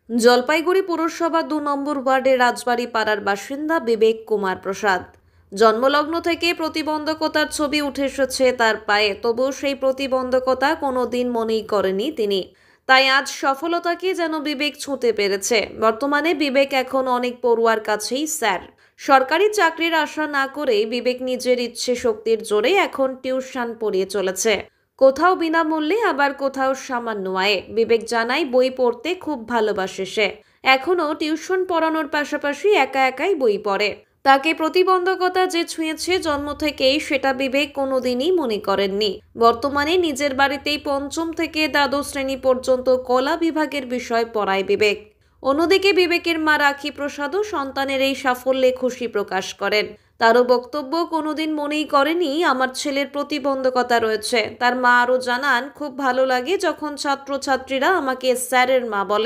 জলপাইগুড়ি পুরসভা ২ নম্বর ওয়ার্ডের রাজবাড়ি পাড়ার বাসিন্দা বিবেক কুমার প্রসাদ। জন্মলগ্ন থেকে প্রতিবন্ধকতার ছবি উঠে এসেছে তার পায়ে, তবুও সেই প্রতিবন্ধকতা কোনোদিন মনেই করেনি তিনি। তাই আজ সফলতাকে যেন বিবেক ছুঁতে পেরেছে। বর্তমানে বিবেক এখন অনেক পড়ুয়ার কাছেই স্যার। সরকারি চাকরির আশা না করেই বিবেক নিজের ইচ্ছে শক্তির জোরে এখন টিউশন পড়িয়ে চলেছে। কোথাও বিনামূল্যে, আবার কোথাও সামান্য আয়ে। বিবেক জানায় বই পড়তে খুব ভালোবাসে সে। এখনো টিউশন পড়ানোর পাশাপাশি একা একাই বই পড়ে। তাকে প্রতিবন্ধকতা যে ছুঁয়েছে জন্ম থেকেই, সেটা বিবেক কোনোদিনই মনে করেননি। বর্তমানে নিজের বাড়িতেই পঞ্চম থেকে দ্বাদশ শ্রেণী পর্যন্ত কলা বিভাগের বিষয় পড়ায় বিবেক। অন্যদিকে বিবেকের মা রাখি প্রসাদও সন্তানের এই সাফল্যে খুশি প্রকাশ করেন। তারও বক্তব্য, কোনোদিন মনেই করেনি আমার ছেলের প্রতিবন্ধকতা রয়েছে। তার মা আরও জানান, খুব ভালো লাগে যখন ছাত্রছাত্রীরা আমাকে স্যারের মা বলে।